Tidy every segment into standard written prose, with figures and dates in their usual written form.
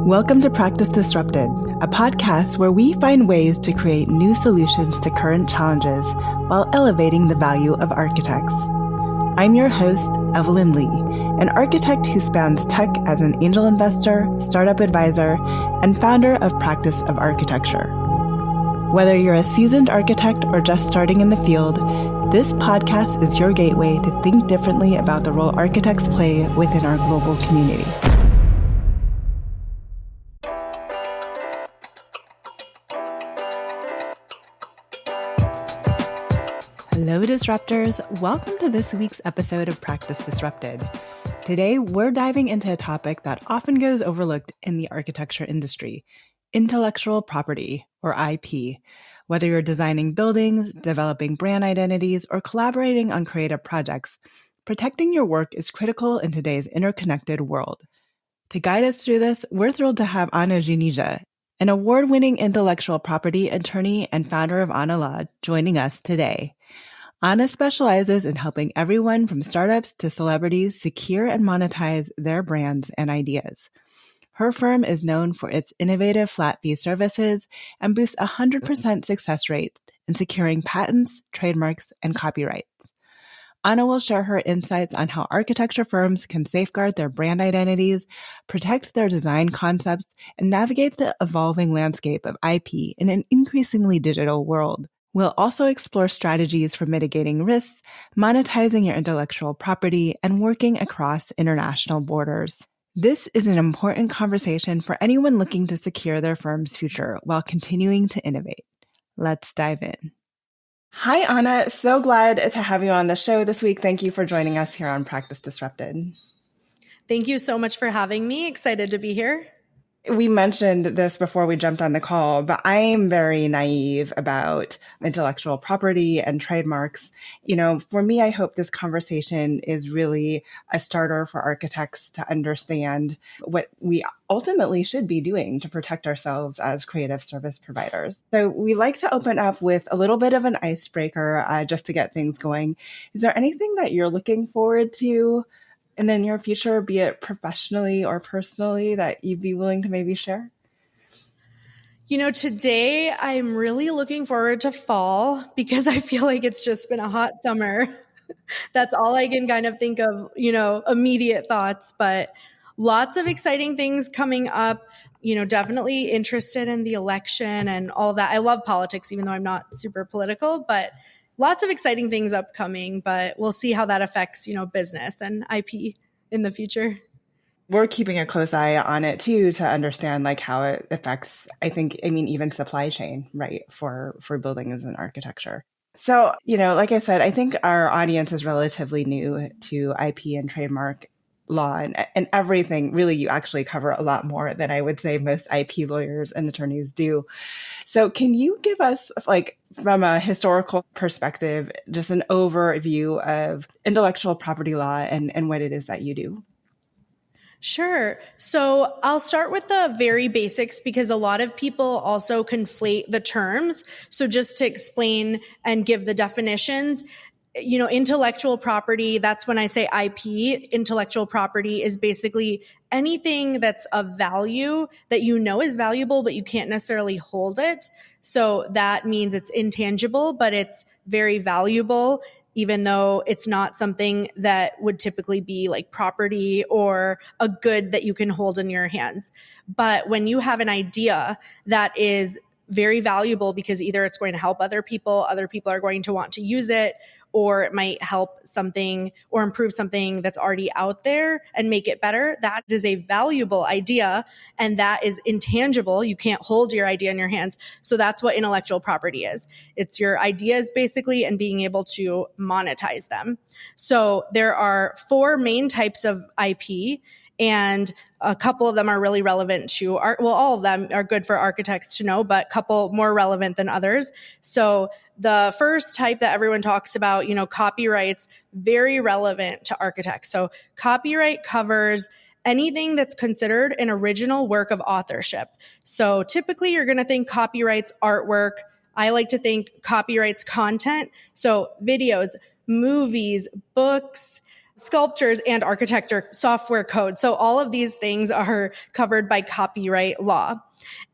Welcome to Practice Disrupted, a podcast where we find ways to create new solutions to current challenges while elevating the value of architects. I'm your host, Evelyn Lee, an architect who spans tech as an angel investor, startup advisor, and founder of Practice of Architecture. Whether you're a seasoned architect or just starting in the field, this podcast is your gateway to think differently about the role architects play within our global community. Hello, Disruptors. Welcome to this week's episode of Practice Disrupted. Today, we're diving into a topic that often goes overlooked in the architecture industry, intellectual property, or IP. Whether you're designing buildings, developing brand identities, or collaborating on creative projects, protecting your work is critical in today's interconnected world. To guide us through this, we're thrilled to have Juneja, an award-winning intellectual property attorney and founder of Anna Law, joining us today. Anna specializes in helping everyone from startups to celebrities secure and monetize their brands and ideas. Her firm is known for its innovative flat fee services and boasts 100% success rates in securing patents, trademarks, and copyrights. Anna will share her insights on how architecture firms can safeguard their brand identities, protect their design concepts, and navigate the evolving landscape of IP in an increasingly digital world. We'll also explore strategies for mitigating risks, monetizing your intellectual property, and working across international borders. This is an important conversation for anyone looking to secure their firm's future while continuing to innovate. Let's dive in. Hi, Anna. So glad to have you on the show this week. Thank you for joining us here on Practice Disrupted. Thank you so much for having me. Excited to be here. We mentioned this before we jumped on the call, but I am very naive about intellectual property and trademarks. For me, I hope this conversation is really a starter for architects to understand what we ultimately should be doing to protect ourselves as creative service providers. So we like to open up with a little bit of an icebreaker just to get things going. Is there anything that you're looking forward to in the near future, be it professionally or personally, that you'd be willing to maybe share? Today I'm really looking forward to fall because I feel like it's just been a hot summer. That's all I can kind of think of, immediate thoughts, but lots of exciting things coming up. Definitely interested in the election and all that. I love politics, even though I'm not super political, but lots of exciting things upcoming, but we'll see how that affects, business and IP in the future. We're keeping a close eye on it too, to understand how it affects, even supply chain, right, for buildings and architecture. So, like I said, I think our audience is relatively new to IP and trademark law and everything. Really, you actually cover a lot more than I would say most IP lawyers and attorneys do. So can you give us, from a historical perspective, just an overview of intellectual property law and what it is that you do? Sure. So I'll start with the very basics because a lot of people also conflate the terms. So just to explain and give the definitions, intellectual property, that's when I say IP. Intellectual property is basically anything that's of value that is valuable, but you can't necessarily hold it. So that means it's intangible, but it's very valuable, even though it's not something that would typically be like property or a good that you can hold in your hands. But when you have an idea that is very valuable because either it's going to help other people are going to want to use it, or it might help something or improve something that's already out there and make it better. That is a valuable idea, and that is intangible. You can't hold your idea in your hands. So that's what intellectual property is. It's your ideas basically and being able to monetize them. So there are 4 main types of IP, and a couple of them are really relevant to all of them are good for architects to know, but a couple more relevant than others. So the first type that everyone talks about, copyrights, very relevant to architects. So copyright covers anything that's considered an original work of authorship. So typically you're going to think copyrights artwork. I like to think copyrights content. So videos, movies, books, sculptures and architecture software code. So all of these things are covered by copyright law.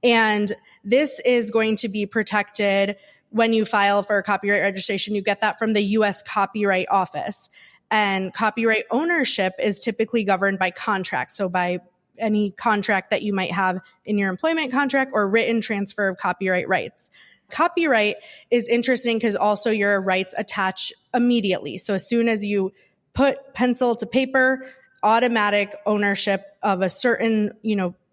And this is going to be protected when you file for copyright registration. You get that from the US Copyright Office. And copyright ownership is typically governed by contract. So by any contract that you might have in your employment contract or written transfer of copyright rights. Copyright is interesting because also your rights attach immediately. So as soon as you put pencil to paper, automatic ownership of a certain,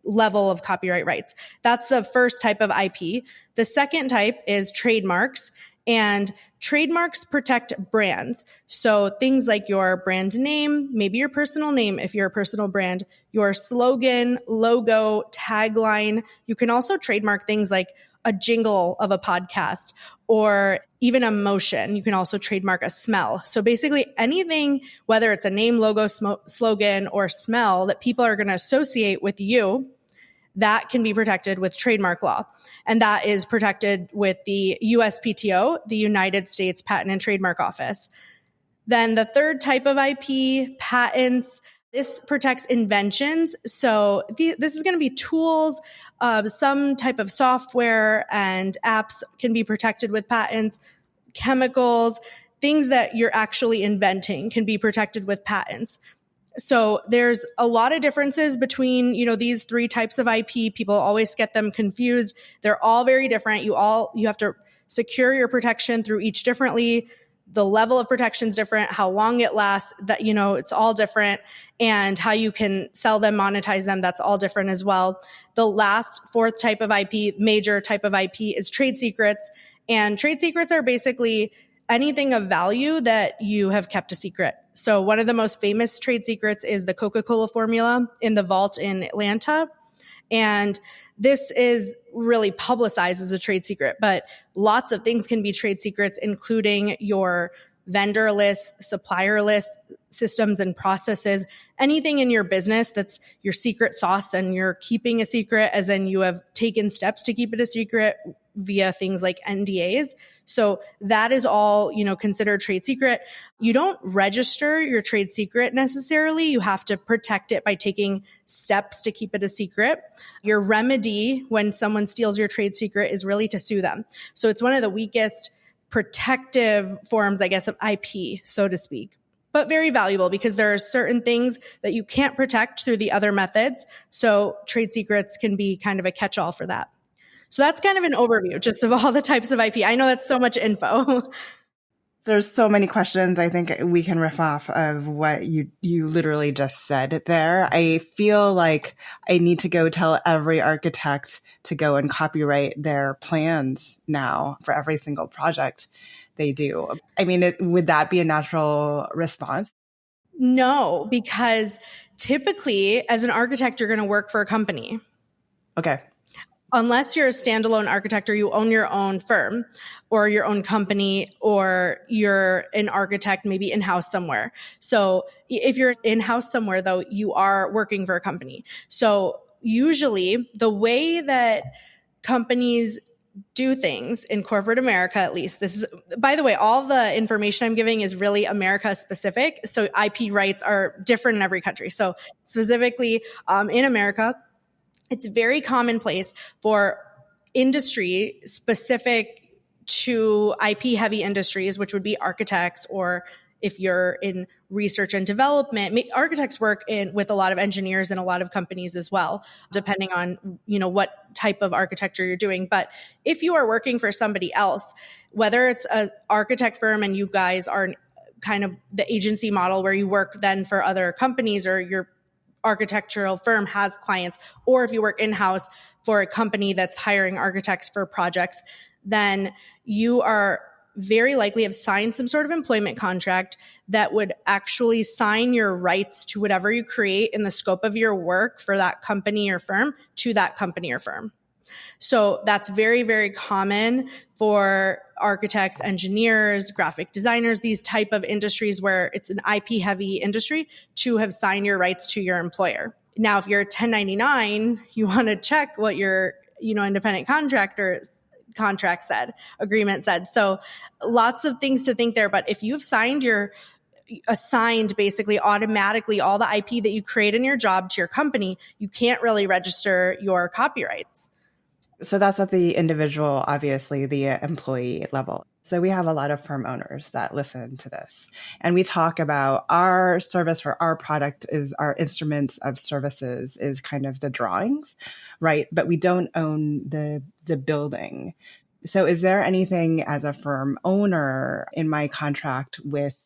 level of copyright rights. That's the first type of IP. The second type is trademarks, and trademarks protect brands. So things like your brand name, maybe your personal name if you're a personal brand, your slogan, logo, tagline. You can also trademark things like a jingle of a podcast or even a motion. You can also trademark a smell. So basically anything, whether it's a name, logo, slogan, or smell that people are going to associate with you, that can be protected with trademark law. And that is protected with the USPTO, the United States Patent and Trademark Office. Then the third type of IP, patents. This protects inventions. So this is going to be tools, some type of software and apps can be protected with patents. Chemicals, things that you're actually inventing can be protected with patents. So there's a lot of differences between, these three types of IP. People always get them confused. They're all very different. You have to secure your protection through each differently. The level of protection is different, how long it lasts, that, it's all different, and how you can sell them, monetize them, that's all different as well. The last fourth type of IP, major type of IP, is trade secrets. And trade secrets are basically anything of value that you have kept a secret. So one of the most famous trade secrets is the Coca-Cola formula in the vault in Atlanta. And this is really publicized as a trade secret, but lots of things can be trade secrets, including your vendor list, supplier list, systems and processes, anything in your business that's your secret sauce and you're keeping a secret, as in you have taken steps to keep it a secret via things like NDAs. So that is all, considered trade secret. You don't register your trade secret necessarily. You have to protect it by taking steps to keep it a secret. Your remedy when someone steals your trade secret is really to sue them. So it's one of the weakest protective forms, I guess, of IP, so to speak, but very valuable because there are certain things that you can't protect through the other methods. So trade secrets can be kind of a catch-all for that. So that's kind of an overview just of all the types of IP. I know that's so much info. There's so many questions I think we can riff off of what you literally just said there. I feel like I need to go tell every architect to go and copyright their plans now for every single project they do. I mean, would that be a natural response? No, because typically as an architect, you're going to work for a company. Okay. Unless you're a standalone architect or you own your own firm or your own company, or you're an architect maybe in-house somewhere. So if you're in-house somewhere, though, you are working for a company. So usually the way that companies do things in corporate America, at least, this is, by the way, all the information I'm giving is really America specific. So IP rights are different in every country. So specifically in America, it's very commonplace for industry specific to IP heavy industries, which would be architects, or if you're in research and development, architects work with a lot of engineers and a lot of companies as well, depending on, what type of architecture you're doing. But if you are working for somebody else, whether it's an architect firm and you guys are kind of the agency model where you work then for other companies, or your architectural firm has clients, or if you work in-house for a company that's hiring architects for projects, then you are very likely have signed some sort of employment contract that would actually sign your rights to whatever you create in the scope of your work for that company or firm to that company or firm. So that's very, very common for architects, engineers, graphic designers, these type of industries where it's an IP heavy industry, to have signed your rights to your employer. Now, if you're a 1099, you want to check what your, independent contractor's agreement said. So lots of things to think there. But if you've signed your assigned basically automatically all the IP that you create in your job to your company, you can't really register your copyrights. So that's at the individual, obviously, the employee level. So we have a lot of firm owners that listen to this. And we talk about our service for our product is our instruments of services is kind of the drawings, right? But we don't own the building. So is there anything as a firm owner in my contract with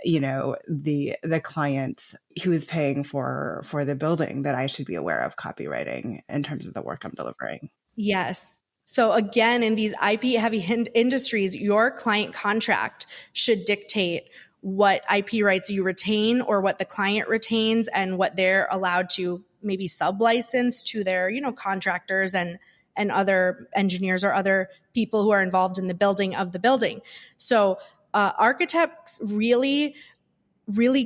the client who is paying for the building that I should be aware of copywriting in terms of the work I'm delivering? Yes. So again, in these IP heavy industries, your client contract should dictate what IP rights you retain or what the client retains and what they're allowed to maybe sub-license to their, contractors and other engineers or other people who are involved in the building of the building. So architects really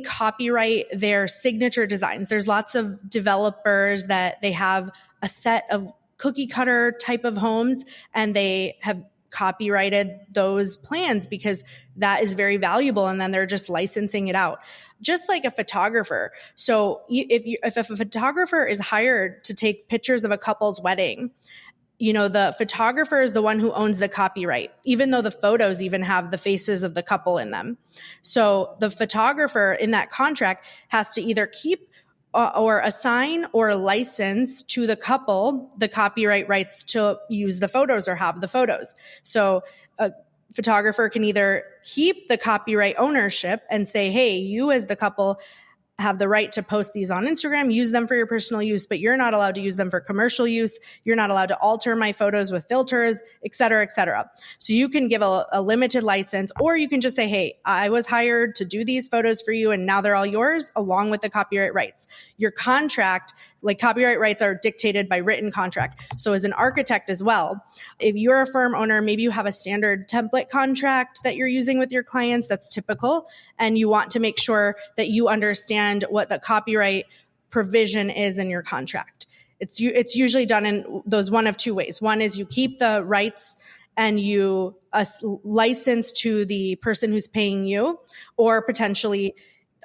copyright their signature designs. There's lots of developers that they have a set of cookie cutter type of homes and they have copyrighted those plans because that is very valuable and then they're just licensing it out. Just like a photographer. So if a photographer is hired to take pictures of a couple's wedding, the photographer is the one who owns the copyright, even though the photos even have the faces of the couple in them. So the photographer in that contract has to either keep or assign or license to the couple the copyright rights to use the photos or have the photos. So a photographer can either keep the copyright ownership and say, hey, you as the couple have the right to post these on Instagram, use them for your personal use, but you're not allowed to use them for commercial use. You're not allowed to alter my photos with filters, et cetera, et cetera. So you can give a limited license, or you can just say, hey, I was hired to do these photos for you and now they're all yours along with the copyright rights. Your contract, like copyright rights are dictated by written contract. So as an architect as well, if you're a firm owner, maybe you have a standard template contract that you're using with your clients that's typical, and you want to make sure that you understand what the copyright provision is in your contract. It's usually done in those one of two ways. One is you keep the rights and you license to the person who's paying you, or potentially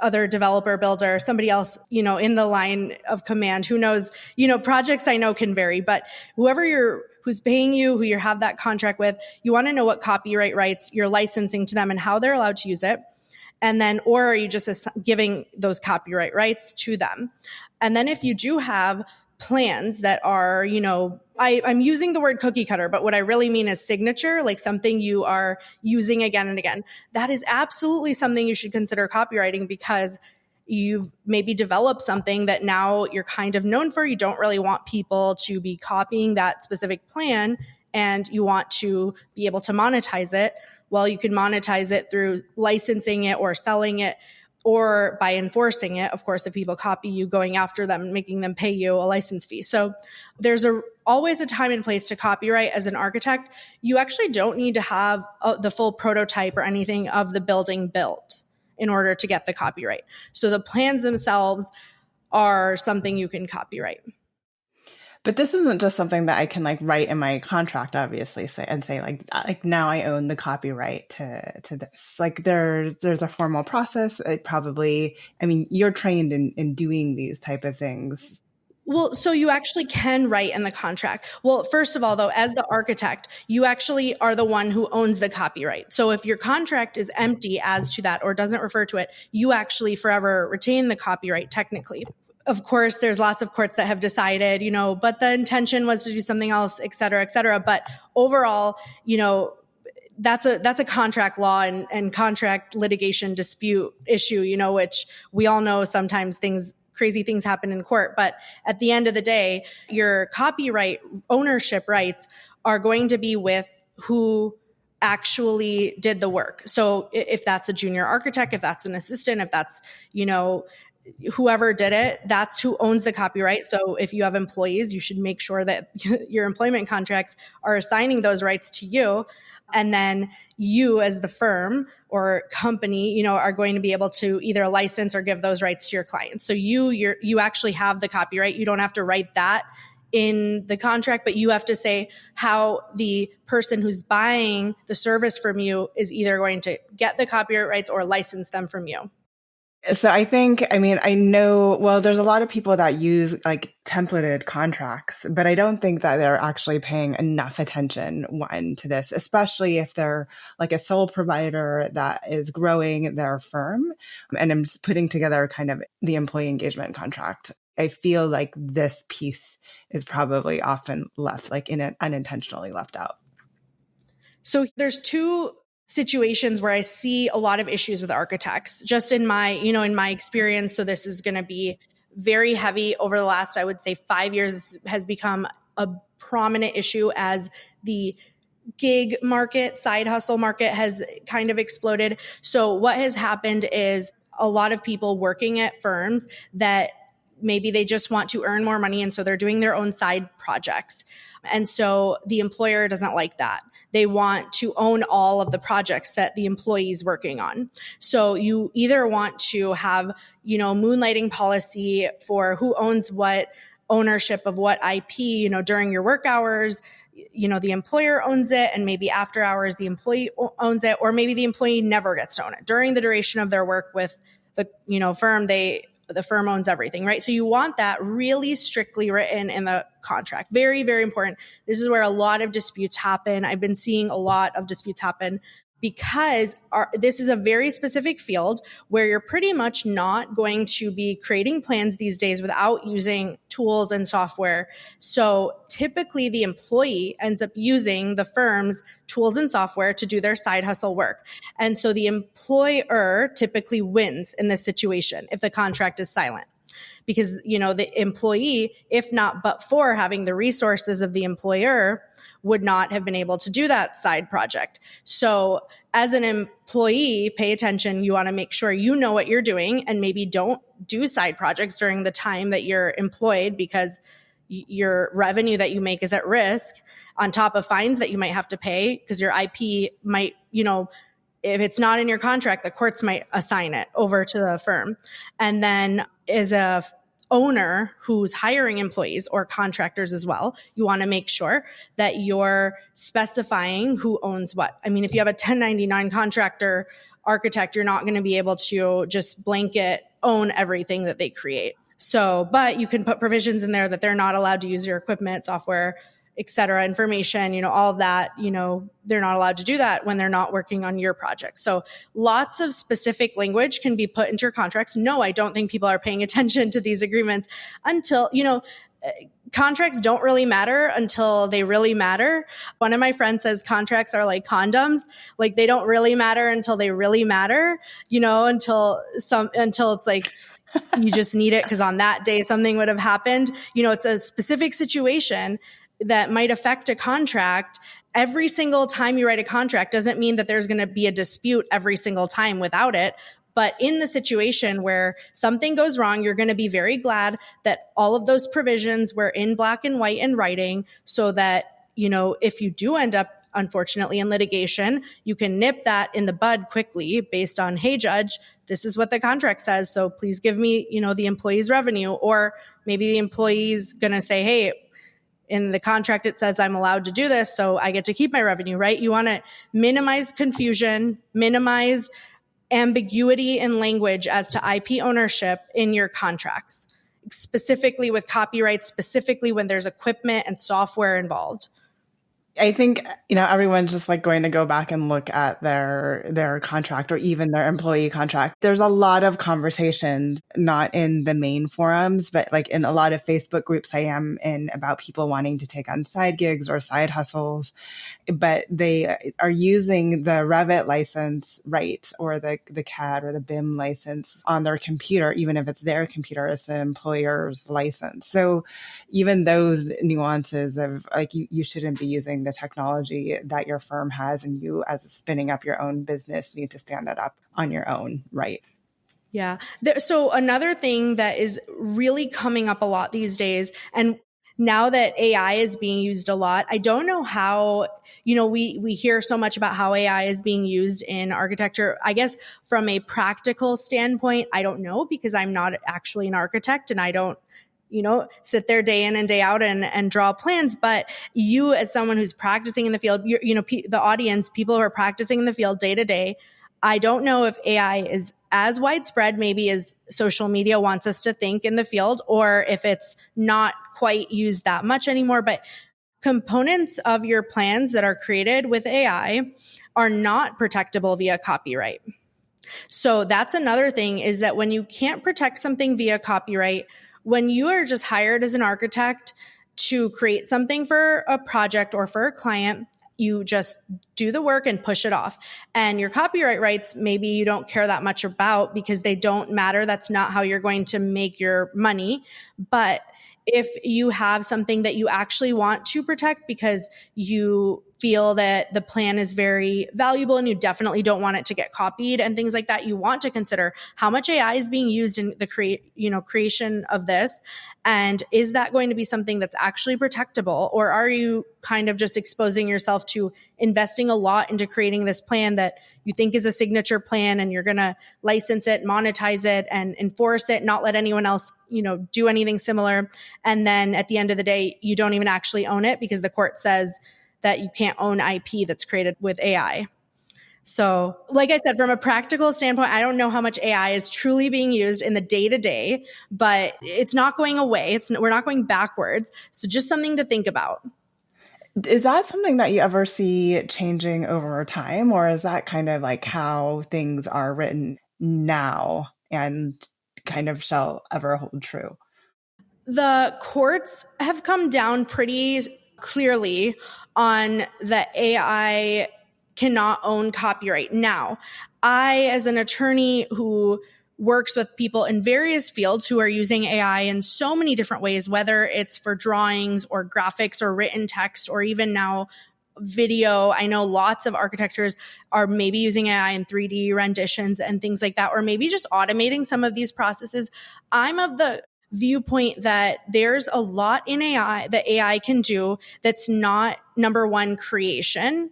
other developer, builder, somebody else, in the line of command. Who knows? Projects I know can vary, but who's paying you, who you have that contract with, you want to know what copyright rights you're licensing to them and how they're allowed to use it. And then, or are you just giving those copyright rights to them? And then if you do have plans that are, I'm using the word cookie cutter, but what I really mean is signature, like something you are using again and again. That is absolutely something you should consider copywriting because you've maybe developed something that now you're kind of known for. You don't really want people to be copying that specific plan and you want to be able to monetize it. Well, you can monetize it through licensing it or selling it, or by enforcing it, of course, if people copy you, going after them and making them pay you a license fee. So there's always a time and place to copyright. As an architect, you actually don't need to have the full prototype or anything of the building built in order to get the copyright. So the plans themselves are something you can copyright. But this isn't just something that I can write in my contract, obviously, say now I own the copyright to this. There's a formal process. You're trained in doing these type of things. Well, so you actually can write in the contract. Well, first of all, though, as the architect, you actually are the one who owns the copyright. So if your contract is empty as to that or doesn't refer to it, you actually forever retain the copyright technically. Of course, there's lots of courts that have decided, but the intention was to do something else, et cetera, et cetera. But overall, that's a contract law and contract litigation dispute issue, which we all know sometimes crazy things happen in court. But at the end of the day, your copyright ownership rights are going to be with who actually did the work. So if that's a junior architect, if that's an assistant, if that's, whoever did it, that's who owns the copyright. So if you have employees, you should make sure that your employment contracts are assigning those rights to you. And then you as the firm or company, are going to be able to either license or give those rights to your clients. So you actually have the copyright. You don't have to write that in the contract, but you have to say how the person who's buying the service from you is either going to get the copyright rights or license them from you. So I think, I mean, I know, well, there's a lot of people that use like templated contracts, but I don't think that they're actually paying enough attention, one, to this, especially if they're like a sole provider that is growing their firm and I'm putting together kind of the employee engagement contract. I feel like this piece is probably often left, like unintentionally left out. So there's two situations where I see a lot of issues with architects just in my, in my experience. So this is going to be very heavy over the last, I would say 5 years has become a prominent issue as the gig market, side hustle market has kind of exploded. So what has happened is a lot of people working at firms that maybe they just want to earn more money. And so they're doing their own side projects. And so the employer doesn't like that. They want to own all of the projects that the employee is working on. So you either want to have, moonlighting policy for who owns what, ownership of what IP, during your work hours, the employer owns it, and maybe after hours, the employee owns it, or maybe the employee never gets to own it. During the duration of their work with the, firm, the firm owns everything, right? So you want that really strictly written in the contract. Very, very important. This is where a lot of disputes happen. I've been seeing a lot of disputes happen because this is a very specific field where you're pretty much not going to be creating plans these days without using tools and software. So typically the employee ends up using the firm's tools and software to do their side hustle work. And so the employer typically wins in this situation if the contract is silent. Because, the employee, if not but for having the resources of the employer, would not have been able to do that side project. So as an employee, pay attention. You want to make sure you know what you're doing and maybe don't do side projects during the time that you're employed because your revenue that you make is at risk on top of fines that you might have to pay because your IP might, if it's not in your contract, the courts might assign it over to the firm. And then as a owner who's hiring employees or contractors as well, you want to make sure that you're specifying who owns what. I mean, if you have a 1099 contractor architect, you're not going to be able to just blanket own everything that they create. So, but you can put provisions in there that they're not allowed to use your equipment, software, et cetera, information, all of that, they're not allowed to do that when they're not working on your project. So lots of specific language can be put into your contracts. No, I don't think people are paying attention to these agreements until, contracts don't really matter until they really matter. One of my friends says contracts are like condoms. Like they don't really matter until they really matter, until it's like, you just need it because on that day something would have happened. It's a specific situation that might affect a contract. Every single time you write a contract doesn't mean that there's going to be a dispute every single time without it. But in the situation where something goes wrong, you're going to be very glad that all of those provisions were in black and white in writing so that, if you do end up unfortunately in litigation, you can nip that in the bud quickly based on, hey, judge, this is what the contract says. So please give me, the employee's revenue. Or maybe the employee's going to say, hey, in the contract, it says I'm allowed to do this, so I get to keep my revenue, right? You want to minimize confusion, minimize ambiguity in language as to IP ownership in your contracts, specifically with copyright, specifically when there's equipment and software involved. I think, everyone's just like going to go back and look at their contract or even their employee contract. There's a lot of conversations, not in the main forums, but like in a lot of Facebook groups I am in about people wanting to take on side gigs or side hustles, but they are using the Revit license, right? Or the CAD or the BIM license on their computer, even if it's their computer as the employer's license. So even those nuances of like, you shouldn't be using the technology that your firm has, and you as spinning up your own business need to stand that up on your own, right? Yeah. So another thing that is really coming up a lot these days, and now that AI is being used a lot, I don't know how, we hear so much about how AI is being used in architecture. I guess from a practical standpoint, I don't know because I'm not actually an architect and I don't, sit there day in and day out and draw plans. But you, as someone who's practicing in the field, the audience, people who are practicing in the field day to day, I don't know if AI is as widespread maybe as social media wants us to think in the field, or if it's not quite used that much anymore. But components of your plans that are created with AI are not protectable via copyright. So that's another thing, is that when you can't protect something via copyright, when you are just hired as an architect to create something for a project or for a client, you just do the work and push it off. And your copyright rights, maybe you don't care that much about because they don't matter. That's not how you're going to make your money. But if you have something that you actually want to protect because you feel that the plan is very valuable and you definitely don't want it to get copied and things like that, you want to consider how much AI is being used in the creation of this. And is that going to be something that's actually protectable? Or are you kind of just exposing yourself to investing a lot into creating this plan that you think is a signature plan, and you're going to license it, monetize it, and enforce it, not let anyone else, do anything similar. And then at the end of the day, you don't even actually own it because the court says that you can't own IP that's created with AI. So, like I said, from a practical standpoint, I don't know how much AI is truly being used in the day-to-day, but it's not going away. We're not going backwards. So just something to think about. Is that something that you ever see changing over time, or is that kind of like how things are written now and kind of shall ever hold true? The courts have come down pretty clearly on the AI cannot own copyright. Now, I, as an attorney who works with people in various fields who are using AI in so many different ways, whether it's for drawings or graphics or written text or even now video. I know lots of architectures are maybe using AI in 3D renditions and things like that, or maybe just automating some of these processes. I'm of the viewpoint that there's a lot in AI that AI can do that's not, number one, creation.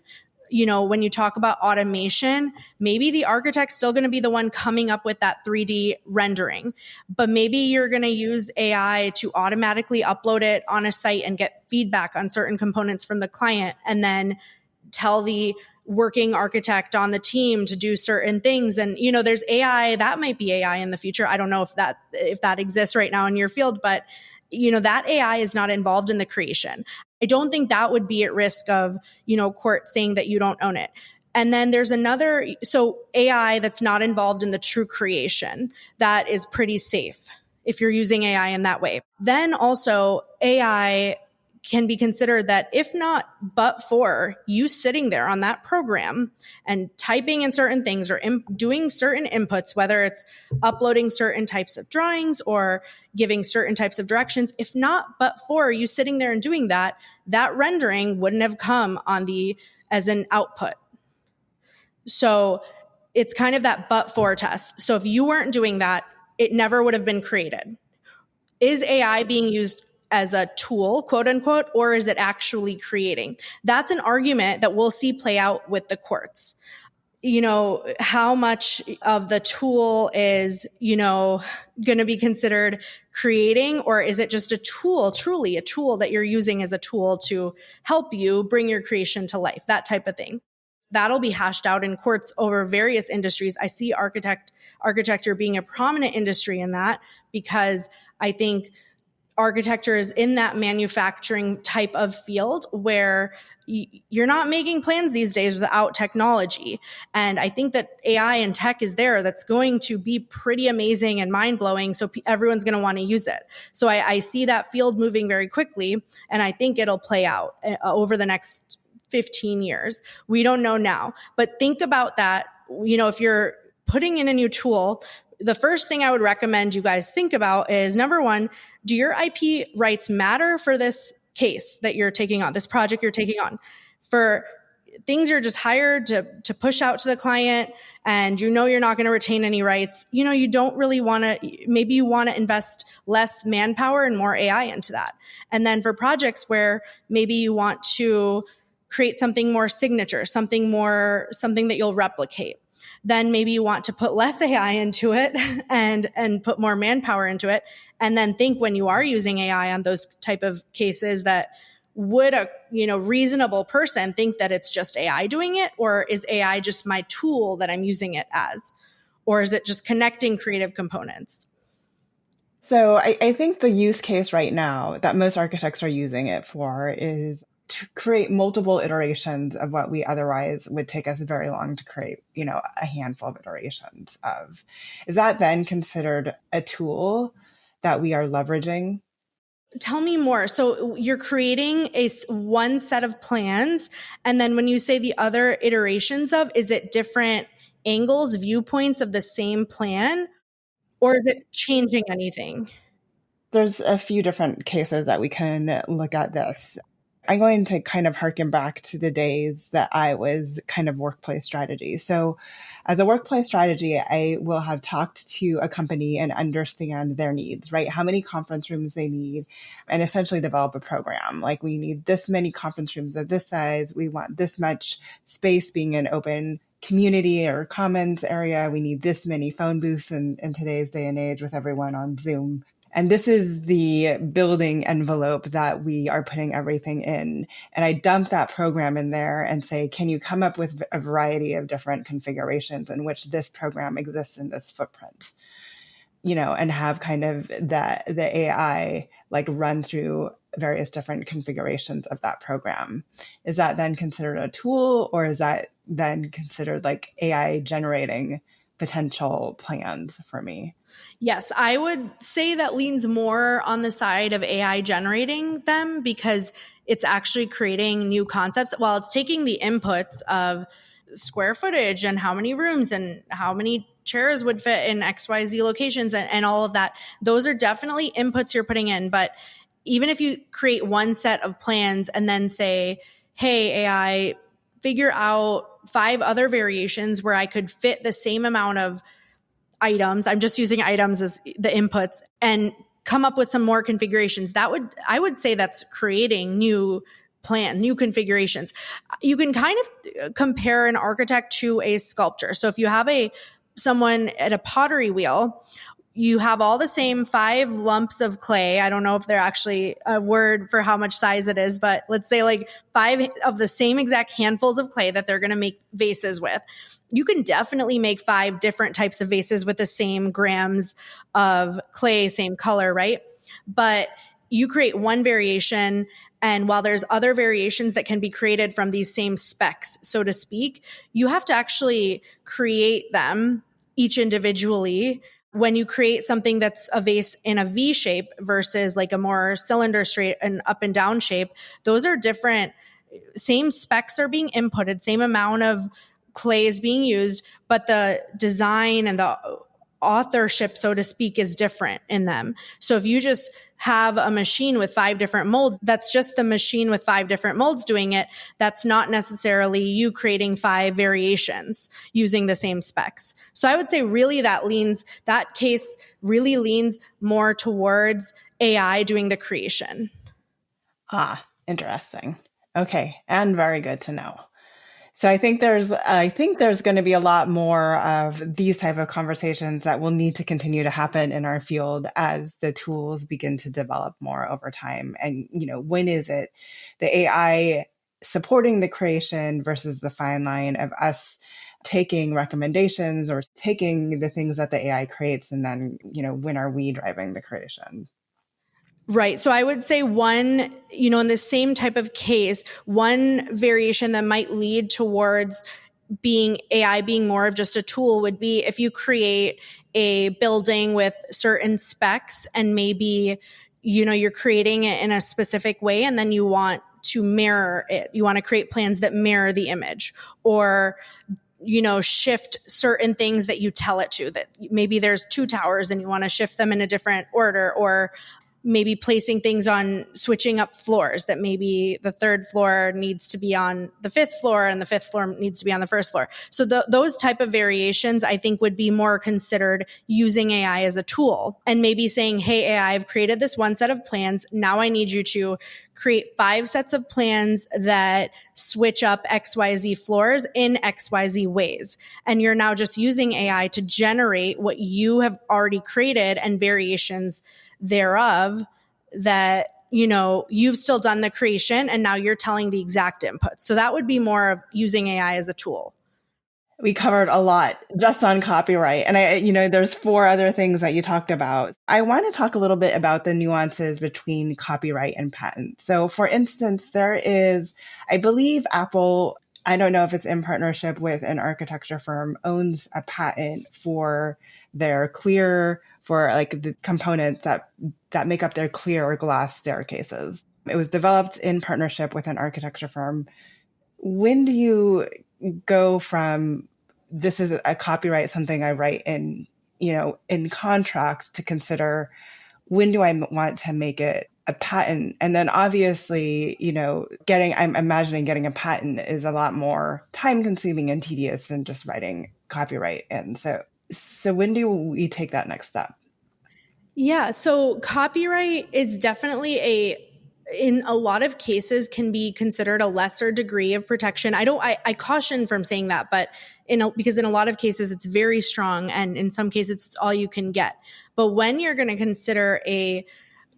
When you talk about automation, maybe the architect's still going to be the one coming up with that 3D rendering, but maybe you're going to use AI to automatically upload it on a site and get feedback on certain components from the client, and then tell the working architect on the team to do certain things. And, there's AI, that might be AI in the future. I don't know if that exists right now in your field, but that AI is not involved in the creation. I don't think that would be at risk of, court saying that you don't own it. And then there's so AI that's not involved in the true creation, that is pretty safe if you're using AI in that way. Then also AI can be considered that, if not but for you sitting there on that program and typing in certain things or doing certain inputs, whether it's uploading certain types of drawings or giving certain types of directions, if not but for you sitting there and doing that, that rendering wouldn't have come as an output. So it's kind of that but for test. So if you weren't doing that, it never would have been created. Is AI being used as a tool, quote unquote, or is it actually creating? That's an argument that we'll see play out with the courts. How much of the tool is, going to be considered creating, or is it just a tool, truly a tool that you're using as a tool to help you bring your creation to life, that type of thing. That'll be hashed out in courts over various industries. I see architecture being a prominent industry in that, because I think architecture is in that manufacturing type of field where you're not making plans these days without technology. And I think that AI and tech is there that's going to be pretty amazing and mind-blowing. So everyone's going to want to use it. So I see that field moving very quickly, and I think it'll play out over the next 15 years. We don't know now, but think about that. If you're putting in a new tool, the first thing I would recommend you guys think about is, number one, do your IP rights matter for this case that you're taking on, this project you're taking on? For things you're just hired to push out to the client, and you're not going to retain any rights, you don't really want to, maybe you want to invest less manpower and more AI into that. And then for projects where maybe you want to create something more signature, something that you'll replicate, then maybe you want to put less AI into it and put more manpower into it. And then think, when you are using AI on those type of cases, that would a reasonable person think that it's just AI doing it, or is AI just my tool that I'm using it as, or is it just connecting creative components? So I think the use case right now that most architects are using it for is to create multiple iterations of what we otherwise would take us very long to create, a handful of iterations of. Is that then considered a tool that we are leveraging? Tell me more. So you're creating one set of plans, and then when you say the other iterations of, is it different angles, viewpoints of the same plan, or is it changing anything? There's a few different cases that we can look at this. I'm going to kind of harken back to the days that I was kind of workplace strategy. So as a workplace strategy, I will have talked to a company and understand their needs, right? How many conference rooms they need, and essentially develop a program. Like, we need this many conference rooms of this size. We want this much space being an open community or commons area. We need this many phone booths in today's day and age with everyone on Zoom. And this is the building envelope that we are putting everything in. And I dump that program in there and say, can you come up with a variety of different configurations in which this program exists in this footprint? And have kind of the AI like run through various different configurations of that program. Is that then considered a tool, or is that then considered like AI generating potential plans for me? Yes, I would say that leans more on the side of AI generating them, because it's actually creating new concepts while it's taking the inputs of square footage and how many rooms and how many chairs would fit in XYZ locations and all of that. Those are definitely inputs you're putting in. But even if you create one set of plans and then say, hey, AI, figure out 5 other variations where I could fit the same amount of items, I'm just using items as the inputs, and come up with some more configurations, I would say that's creating new configurations. You can kind of compare an architect to a sculptor. So if you have someone at a pottery wheel, you have all the same 5 lumps of clay. I don't know if they're actually a word for how much size it is, but let's say like 5 of the same exact handfuls of clay that they're going to make vases with. You can definitely make 5 different types of vases with the same grams of clay, same color, right? But you create one variation, and while there's other variations that can be created from these same specs, so to speak, you have to actually create them each individually. When you create something that's a vase in a V shape versus like a more cylinder straight and up and down shape, those are different. Same specs are being inputted, same amount of clay is being used, but the design and the authorship, so to speak, is different in them. So if you just have a machine with 5 different molds, that's just the machine with 5 different molds doing it. That's not necessarily you creating 5 variations using the same specs. So I would say really that case really leans more towards AI doing the creation. Interesting. Okay. And very good to know. So I think there's going to be a lot more of these type of conversations that will need to continue to happen in our field as the tools begin to develop more over time. And, when is it the AI supporting the creation versus the fine line of us taking recommendations or taking the things that the AI creates, and then, when are we driving the creation? Right. So I would say one, in the same type of case, one variation that might lead towards AI being more of just a tool would be if you create a building with certain specs and maybe, you're creating it in a specific way and then you want to mirror it. You want to create plans that mirror the image, or shift certain things that you tell it to, that maybe there's 2 towers and you want to shift them in a different order, or maybe placing things on switching up floors, that maybe the 3rd floor needs to be on the 5th floor and the 5th floor needs to be on the 1st floor. So those type of variations, I think, would be more considered using AI as a tool, and maybe saying, hey, AI, I've created this one set of plans. Now I need you to create 5 sets of plans that switch up XYZ floors in XYZ ways. And you're now just using AI to generate what you have already created and variations thereof that you've still done the creation and now you're telling the exact input. So that would be more of using AI as a tool. We covered a lot just on copyright. And there's 4 other things that you talked about. I want to talk a little bit about the nuances between copyright and patent. So for instance, there is, I believe Apple, I don't know if it's in partnership with an architecture firm, owns a patent for their clear, for like the components that make up their clear or glass staircases. It was developed in partnership with an architecture firm. When do you go from this is a copyright, something I write in contract, to consider when do I want to make it a patent? And then obviously, I'm imagining getting a patent is a lot more time consuming and tedious than just writing copyright. And so when do we take that next step? Yeah. So copyright is definitely in a lot of cases can be considered a lesser degree of protection. I caution from saying that, but because in a lot of cases it's very strong, and in some cases it's all you can get. But when you're going to consider a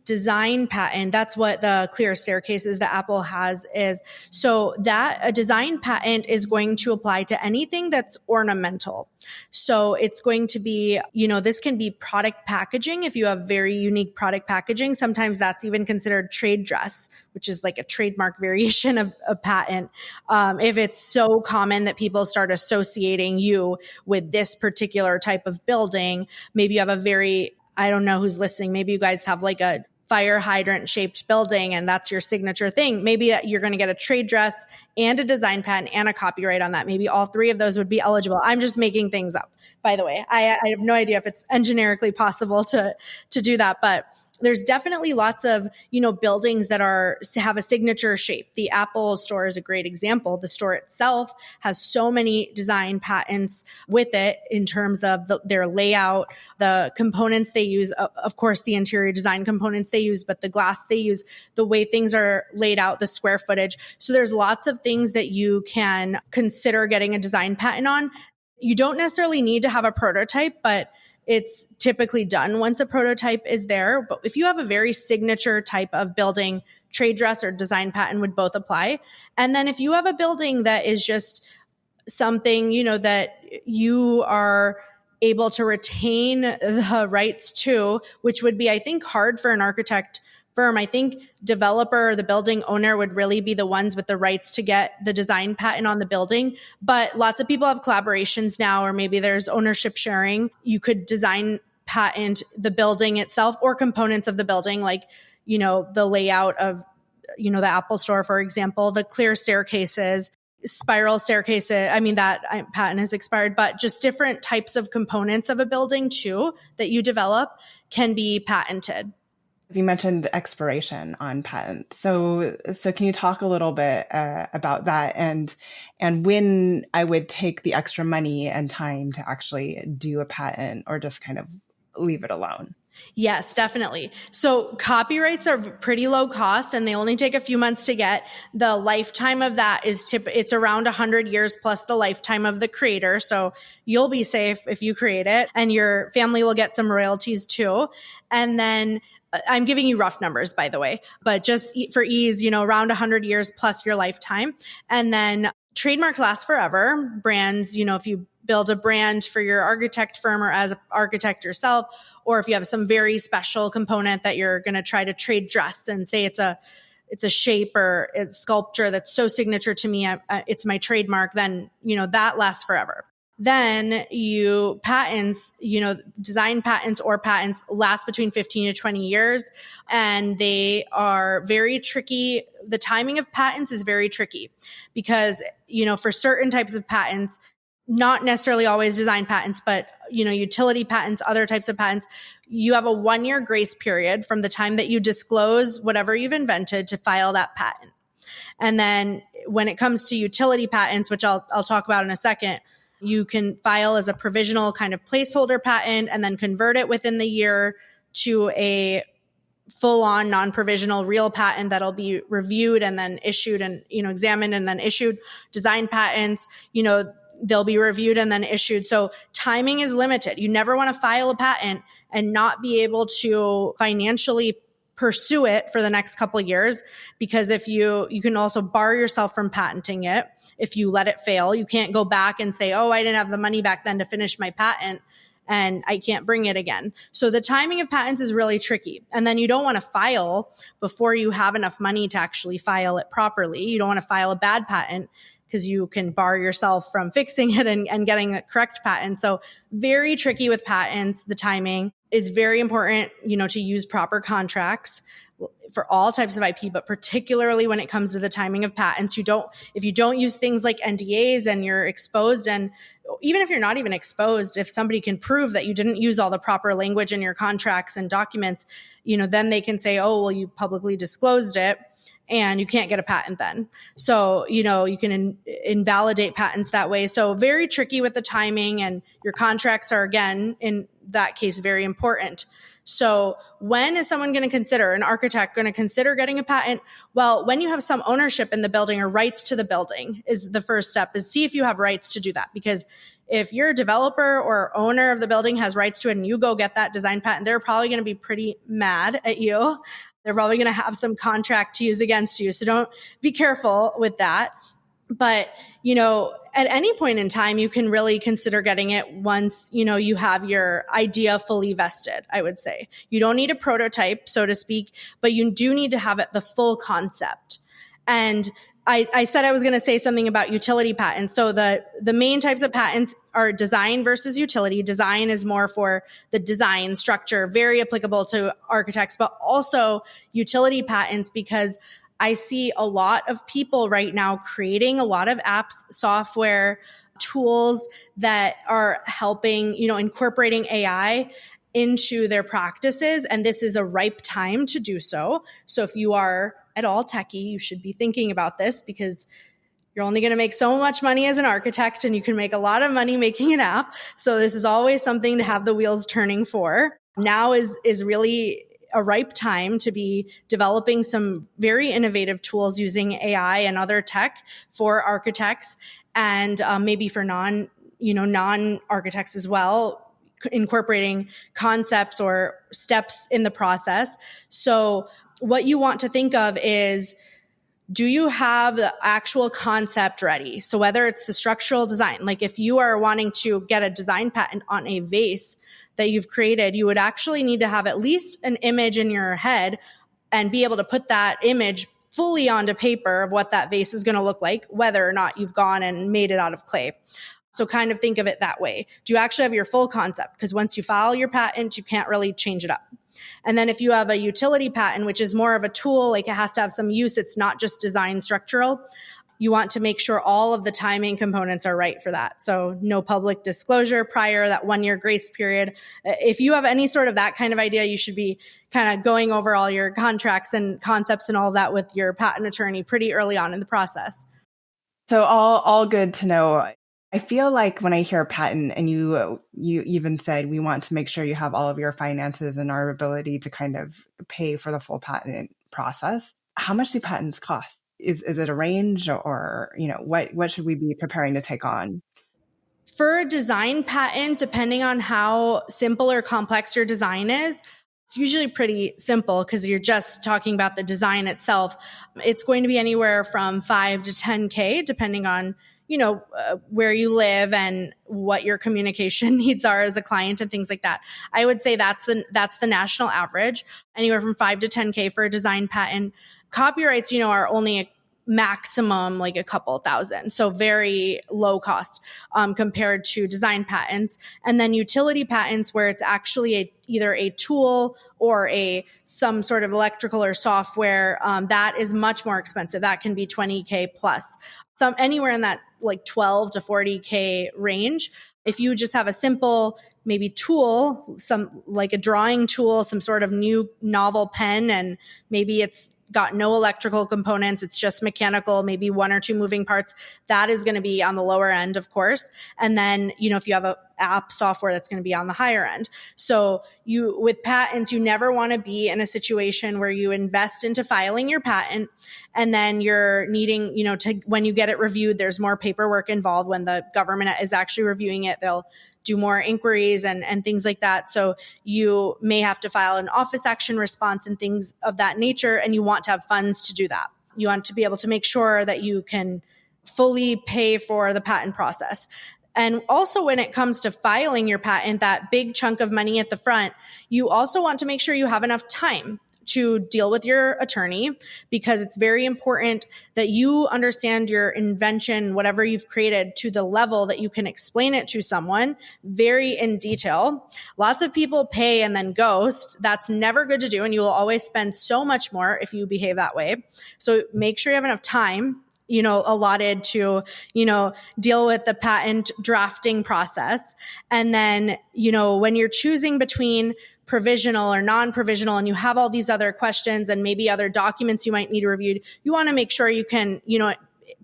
design patent, that's what the clear staircases that Apple has is. So that a design patent is going to apply to anything that's ornamental. So it's going to be, this can be product packaging. If you have very unique product packaging, sometimes that's even considered trade dress, which is like a trademark variation of a patent. If it's so common that people start associating you with this particular type of building, maybe you have I don't know who's listening, maybe you guys have like a fire hydrant shaped building and that's your signature thing. Maybe you're going to get a trade dress and a design patent and a copyright on that. Maybe all 3 of those would be eligible. I'm just making things up, by the way. I have no idea if it's engineerically possible to do that, but there's definitely lots of, buildings that have a signature shape. The Apple store is a great example. The store itself has so many design patents with it in terms of their layout, the components they use, of course, the interior design components they use, but the glass they use, the way things are laid out, the square footage. So there's lots of things that you can consider getting a design patent on. You don't necessarily need to have a prototype, but it's typically done once a prototype is there. But if you have a very signature type of building, trade dress or design patent would both apply. And then if you have a building that is just something, that you are able to retain the rights to, which would be, I think, hard for an architect firm. I think developer or the building owner would really be the ones with the rights to get the design patent on the building. But lots of people have collaborations now, or maybe there's ownership sharing. You could design patent the building itself or components of the building, like, the layout of, the Apple store, for example, the clear staircases, spiral staircases. I mean, that patent has expired, but just different types of components of a building too that you develop can be patented. You mentioned expiration on patents. So can you talk a little bit about that and when I would take the extra money and time to actually do a patent or just kind of leave it alone? Yes, definitely. So copyrights are pretty low cost and they only take a few months to get. The lifetime of that it's around 100 years plus the lifetime of the creator. So you'll be safe if you create it and your family will get some royalties too. And then I'm giving you rough numbers, by the way, but just for ease, around 100 years plus your lifetime. And then trademarks last forever. Brands, if you build a brand for your architect firm or as an architect yourself, or if you have some very special component that you're going to try to trade dress and say it's a shape or it's sculpture that's so signature to me, it's my trademark, then, that lasts forever. Then patents, design patents or patents last between 15 to 20 years, and they are very tricky. The timing of patents is very tricky because, for certain types of patents, not necessarily always design patents, but, utility patents, other types of patents, you have a 1-year grace period from the time that you disclose whatever you've invented to file that patent. And then when it comes to utility patents, which I'll talk about in a second, you can file as a provisional kind of placeholder patent and then convert it within the year to a full-on non-provisional real patent that'll be reviewed and then issued and, examined and then issued. Design patents, they'll be reviewed and then issued. So timing is limited. You never want to file a patent and not be able to financially pursue it for the next couple of years, because if you can also bar yourself from patenting it if you let it fail. You can't go back and say, oh, I didn't have the money back then to finish my patent and I can't bring it again. So the timing of patents is really tricky. And then you don't want to file before you have enough money to actually file it properly. You don't want to file a bad patent because you can bar yourself from fixing it and getting a correct patent. So very tricky with patents, the timing. It's very important, to use proper contracts for all types of IP, but particularly when it comes to the timing of patents. If you don't use things like NDAs and you're exposed, and even if you're not even exposed, if somebody can prove that you didn't use all the proper language in your contracts and documents, then they can say, oh, well, you publicly disclosed it, and you can't get a patent then. So, you can invalidate patents that way. So very tricky with the timing, and your contracts are, again, in that case, very important. So when is someone going to consider, an architect going to consider getting a patent? Well, when you have some ownership in the building or rights to the building is the first step, is see if you have rights to do that. Because if your developer or owner of the building has rights to it and you go get that design patent, they're probably going to be pretty mad at you. They're probably going to have some contract to use against you. So don't be careful with that. But, at any point in time, you can really consider getting it once, you have your idea fully vested, I would say. You don't need a prototype, so to speak, but you do need to have the full concept. And I said I was going to say something about utility patents. So the main types of patents are design versus utility. Design is more for the design structure, very applicable to architects, but also utility patents, because I see a lot of people right now creating a lot of apps, software, tools that are helping, incorporating AI into their practices. And this is a ripe time to do so. So if you are at all techie, you should be thinking about this, because you're only going to make so much money as an architect, and you can make a lot of money making an app. So this is always something to have the wheels turning for. Now is really a ripe time to be developing some very innovative tools using AI and other tech for architects, and maybe for non-architects as well, incorporating concepts or steps in the process. So what you want to think of is, do you have the actual concept ready? So whether it's the structural design, like if you are wanting to get a design patent on a vase that you've created, you would actually need to have at least an image in your head and be able to put that image fully onto paper of what that vase is going to look like, whether or not you've gone and made it out of clay. So kind of think of it that way. Do you actually have your full concept? Because once you file your patent, you can't really change it up. And then if you have a utility patent, which is more of a tool, like it has to have some use, it's not just design structural, you want to make sure all of the timing components are right for that. So no public disclosure prior, that 1 year grace period. If you have any sort of that kind of idea, you should be kind of going over all your contracts and concepts and all that with your patent attorney pretty early on in the process. So all good to know. I feel like when I hear patent, and you even said we want to make sure you have all of your finances and our ability to kind of pay for the full patent process. How much do patents cost? Is it a range, or what should we be preparing to take on? For a design patent, depending on how simple or complex your design is, it's usually pretty simple because you're just talking about the design itself. It's going to be anywhere from $5 to $10K, depending on where you live and what your communication needs are as a client and things like that. I would say that's the national average, anywhere from $5 to $10K for a design patent. Copyrights, are only a maximum like a couple thousand. So very low cost compared to design patents. And then utility patents, where it's actually either a tool or some sort of electrical or software, that is much more expensive. That can be $20K plus. Some anywhere in that like $12 to $40K range. If you just have a simple maybe tool, some like a drawing tool, some sort of new novel pen, and maybe it's got no electrical components, it's just mechanical, maybe one or two moving parts, that is going to be on the lower end, of course. And then, if you have an app software, that's going to be on the higher end. So with patents, you never want to be in a situation where you invest into filing your patent and then you're needing, when you get it reviewed, there's more paperwork involved. When the government is actually reviewing it, they'll do more inquiries and things like that. So you may have to file an office action response and things of that nature, and you want to have funds to do that. You want to be able to make sure that you can fully pay for the patent process. And also when it comes to filing your patent, that big chunk of money at the front, you also want to make sure you have enough time to deal with your attorney, because it's very important that you understand your invention, whatever you've created, to the level that you can explain it to someone very in detail. Lots of people pay and then ghost. That's never good to do. And you will always spend so much more if you behave that way. So make sure you have enough time, allotted to, deal with the patent drafting process. And then, when you're choosing between provisional or non-provisional, and you have all these other questions and maybe other documents you might need reviewed, you want to make sure you can,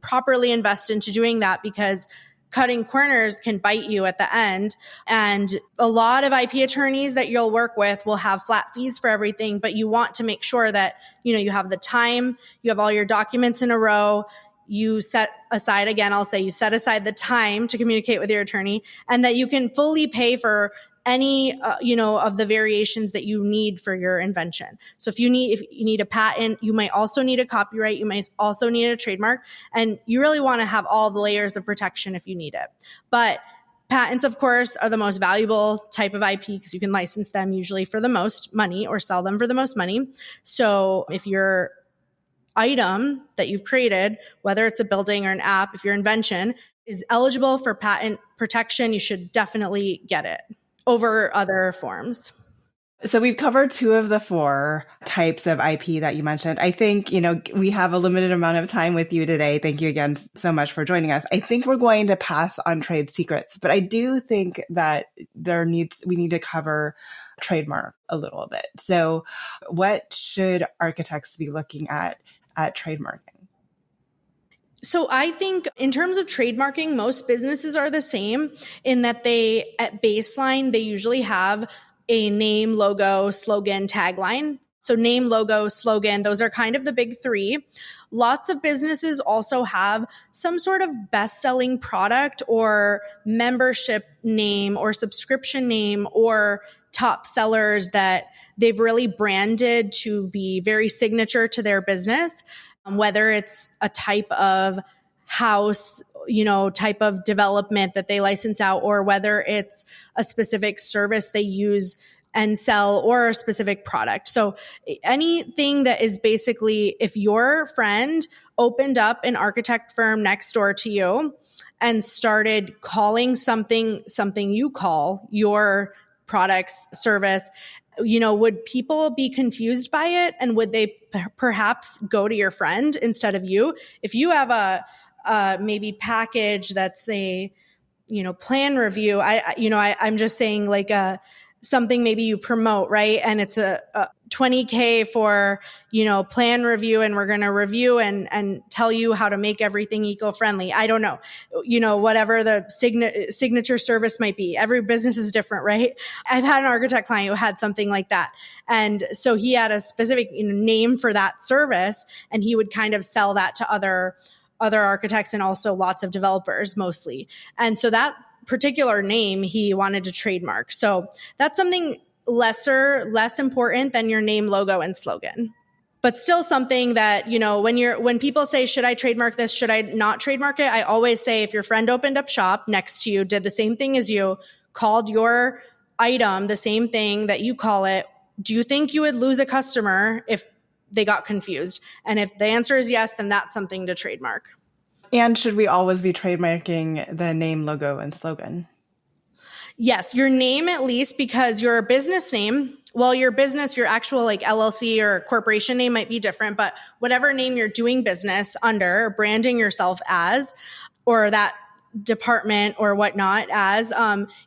properly invest into doing that, because cutting corners can bite you at the end. And a lot of IP attorneys that you'll work with will have flat fees for everything, but you want to make sure that, you have the time, you have all your documents in a row, you set aside, again, I'll say you set aside the time to communicate with your attorney, and that you can fully pay for any, of the variations that you need for your invention. So if you need a patent, you might also need a copyright, you might also need a trademark, and you really want to have all the layers of protection if you need it. But patents, of course, are the most valuable type of IP because you can license them usually for the most money or sell them for the most money. So if your item that you've created, whether it's a building or an app, if your invention is eligible for patent protection, you should definitely get it over other forms. So we've covered 2 of the 4 types of IP that you mentioned. I think, we have a limited amount of time with you today. Thank you again so much for joining us. I think we're going to pass on trade secrets, but I do think that we need to cover trademark a little bit. So what should architects be looking at trademarking? So I think in terms of trademarking, most businesses are the same in that at baseline, they usually have a name, logo, slogan, tagline. So name, logo, slogan, those are kind of the big 3. Lots of businesses also have some sort of best-selling product or membership name or subscription name or top sellers that they've really branded to be very signature to their business. Whether it's a type of house, type of development that they license out, or whether it's a specific service they use and sell, or a specific product. So anything that is basically, if your friend opened up an architect firm next door to you and started calling something you call your product's service, would people be confused by it? And would they perhaps go to your friend instead of you? If you have a maybe package that's a, plan review, I'm just saying like something maybe you promote, right? And it's a $20K for, plan review, and we're going to review and tell you how to make everything eco-friendly. I don't know, whatever the signature service might be. Every business is different, right? I've had an architect client who had something like that. And so he had a specific name for that service, and he would kind of sell that to other architects and also lots of developers mostly. And so that particular name he wanted to trademark. So that's something less important than your name, logo, and slogan. But still something that, when people say, should I trademark this? Should I not trademark it? I always say, if your friend opened up shop next to you, did the same thing as you, called your item the same thing that you call it, do you think you would lose a customer if they got confused? And if the answer is yes, then that's something to trademark. And should we always be trademarking the name, logo, and slogan? Yes, your name at least, because your business name, your business, your actual like LLC or corporation name might be different, but whatever name you're doing business under, branding yourself as, or that department or whatnot as,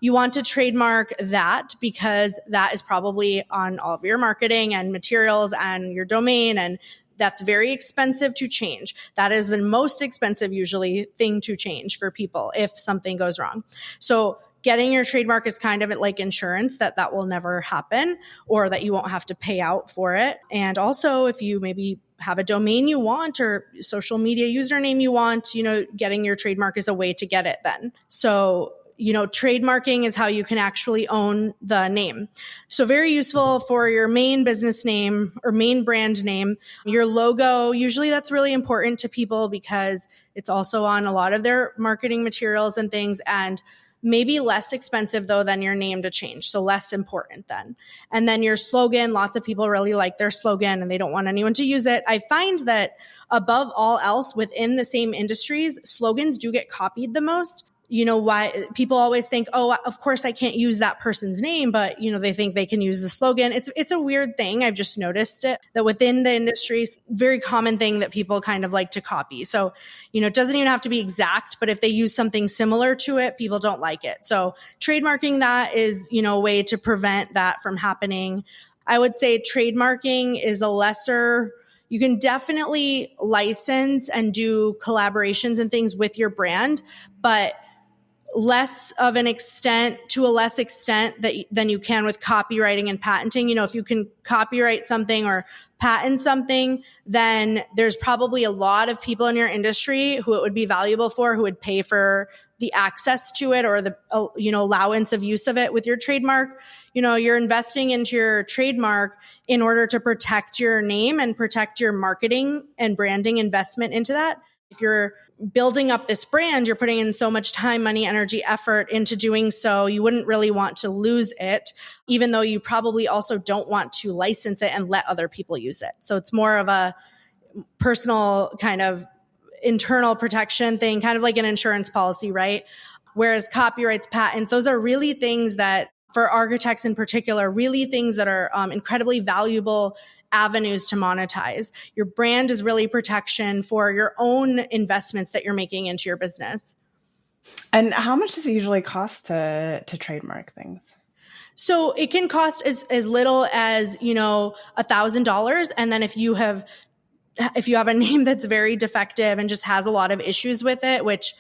you want to trademark that because that is probably on all of your marketing and materials and your domain, and that's very expensive to change. That is the most expensive usually thing to change for people if something goes wrong. So getting your trademark is kind of like insurance that will never happen, or that you won't have to pay out for it. And also if you maybe have a domain you want or social media username you want, getting your trademark is a way to get it then. So trademarking is how you can actually own the name. So very useful for your main business name or main brand name. Your logo, usually that's really important to people because it's also on a lot of their marketing materials and things, and maybe less expensive though than your name to change. So less important then. And then your slogan, lots of people really like their slogan and they don't want anyone to use it. I find that above all else within the same industries, slogans do get copied the most. Why people always think, oh, of course I can't use that person's name, but they think they can use the slogan. It's a weird thing. I've just noticed it that within the industry, very common thing that people kind of like to copy. So, it doesn't even have to be exact, but if they use something similar to it, people don't like it. So trademarking that is, a way to prevent that from happening. I would say trademarking is you can definitely license and do collaborations and things with your brand, but to a less extent than you can with copywriting and patenting. If you can copyright something or patent something, then there's probably a lot of people in your industry who it would be valuable for, who would pay for the access to it or the allowance of use of it. With your trademark, you're investing into your trademark in order to protect your name and protect your marketing and branding investment into that. If you're building up this brand, you're putting in so much time, money, energy, effort into doing so. You wouldn't really want to lose it, even though you probably also don't want to license it and let other people use it. So it's more of a personal kind of internal protection thing, kind of like an insurance policy, right? Whereas copyrights, patents, those are really things that, for architects in particular, really things that are incredibly valuable avenues to monetize. Your brand is really protection for your own investments that you're making into your business. And how much does it usually cost to trademark things? So it can cost as little as, $1,000. And then if you have a name that's very defective and just has a lot of issues with it, which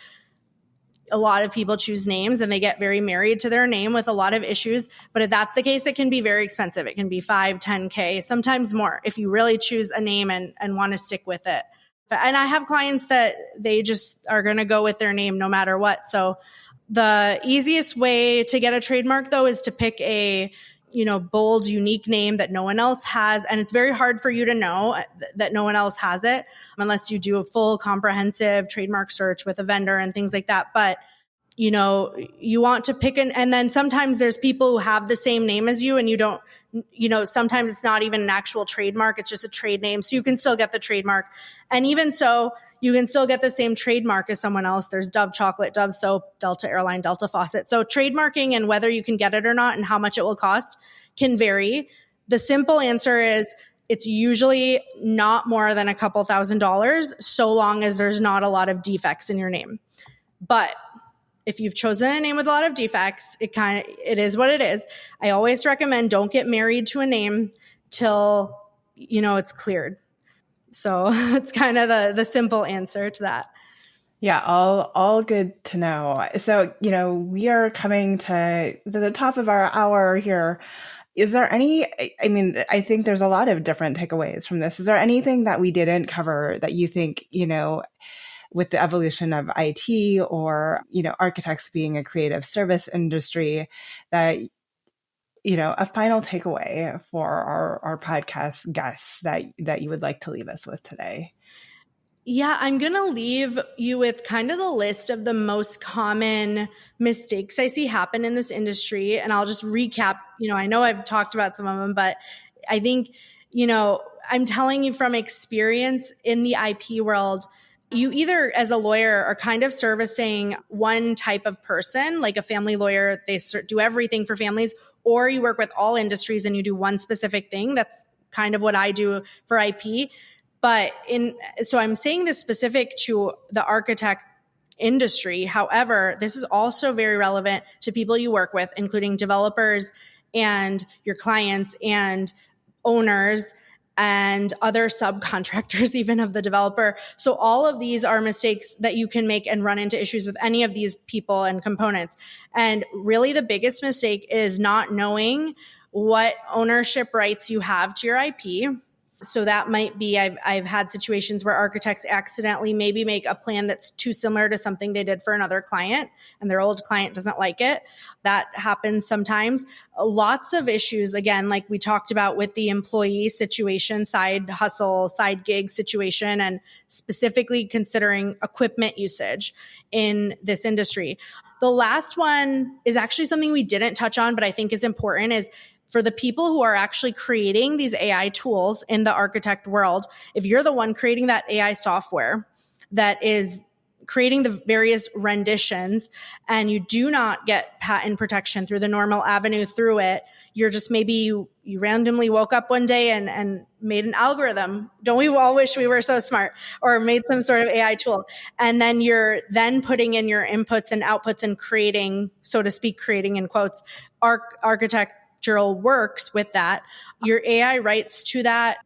a lot of people choose names and they get very married to their name with a lot of issues. But if that's the case, it can be very expensive. It can be $5,000, $10,000, sometimes more if you really choose a name and want to stick with it. And I have clients that they just are going to go with their name no matter what. So the easiest way to get a trademark though is to pick a bold, unique name that no one else has. And it's very hard for you to know that no one else has it unless you do a full comprehensive trademark search with a vendor and things like that. But, you want to pick and then sometimes there's people who have the same name as you and you don't, sometimes it's not even an actual trademark. It's just a trade name. So you can still get the trademark. And even so, you can still get the same trademark as someone else. There's Dove chocolate, Dove soap, Delta airline, Delta faucet. So trademarking and whether you can get it or not and how much it will cost can vary. The simple answer is it's usually not more than a couple $1,000s, so long as there's not a lot of defects in your name. But if you've chosen a name with a lot of defects, it is what it is. I always recommend don't get married to a name till, it's cleared. So it's kind of the simple answer to that. Yeah, all good to know. So, we are coming to the top of our hour here. Is there I think there's a lot of different takeaways from this. Is there anything that we didn't cover that you think, with the evolution of IT or, architects being a creative service industry, that, a final takeaway for our podcast guests that you would like to leave us with today? Yeah, I'm going to leave you with kind of the list of the most common mistakes I see happen in this industry. And I'll just recap, I know I've talked about some of them, but I think, I'm telling you from experience in the IP world, you either as a lawyer are kind of servicing one type of person, like a family lawyer, they do everything for families, or you work with all industries and you do one specific thing. That's kind of what I do for IP. So I'm saying this specific to the architect industry. However, this is also very relevant to people you work with, including developers and your clients and owners and other subcontractors, even of the developer. So all of these are mistakes that you can make and run into issues with any of these people and components. And really the biggest mistake is not knowing what ownership rights you have to your IP. So that might be, I've had situations where architects accidentally maybe make a plan that's too similar to something they did for another client and their old client doesn't like it. That happens sometimes. Lots of issues, again, like we talked about with the employee situation, side hustle, side gig situation, and specifically considering equipment usage in this industry. The last one is actually something we didn't touch on, but I think is important, is for the people who are actually creating these AI tools in the architect world. If you're the one creating that AI software that is creating the various renditions and you do not get patent protection through the normal avenue through it, you're just maybe you randomly woke up one day and made an algorithm. Don't we all wish we were so smart? Or made some sort of AI tool. And then you're then putting in your inputs and outputs and creating, so to speak, creating in quotes, architectural works with that. Your AI rights to that,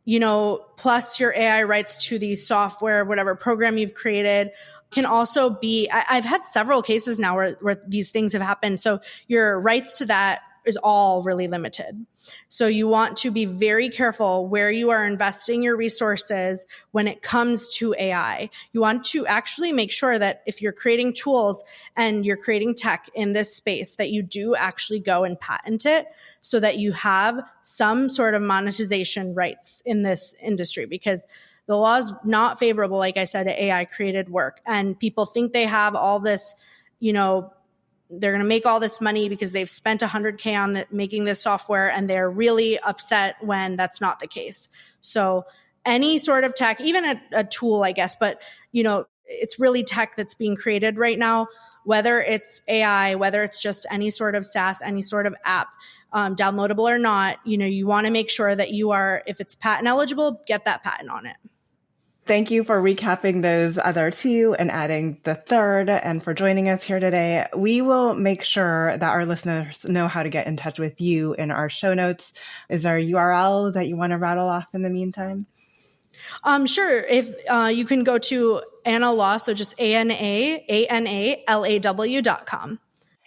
plus your AI rights to the software, whatever program you've created, can also be, I've had several cases now where these things have happened. So your rights to that is all really limited. So you want to be very careful where you are investing your resources when it comes to AI. You want to actually make sure that if you're creating tools and you're creating tech in this space, that you do actually go and patent it so that you have some sort of monetization rights in this industry, because the law is not favorable, like I said, to AI created work. And people think they have all this, they're going to make all this money because they've spent $100K on making this software, and they're really upset when that's not the case. So any sort of tech, even a tool, I guess, but it's really tech that's being created right now, whether it's AI, whether it's just any sort of SaaS, any sort of app, downloadable or not, you want to make sure that you are, if it's patent eligible, get that patent on it. Thank you for recapping those other two and adding the third, and for joining us here today. We will make sure that our listeners know how to get in touch with you in our show notes. Is there a URL that you want to rattle off in the meantime? Sure. If you can go to Anna Law, so just ANALAW.com.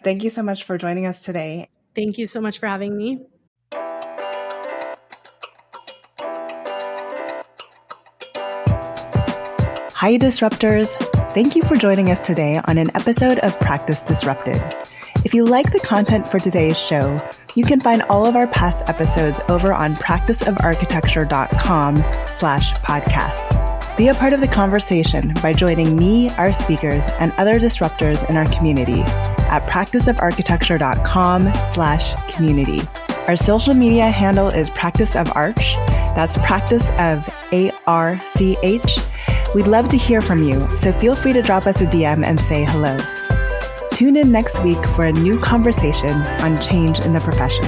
Thank you so much for joining us today. Thank you so much for having me. Hi, Disruptors. Thank you for joining us today on an episode of Practice Disrupted. If you like the content for today's show, you can find all of our past episodes over on practiceofarchitecture.com/podcast. Be a part of the conversation by joining me, our speakers, and other disruptors in our community at practiceofarchitecture.com/community. Our social media handle is Practice of Arch. That's Practice of ARCH. We'd love to hear from you, so feel free to drop us a DM and say hello. Tune in next week for a new conversation on change in the profession.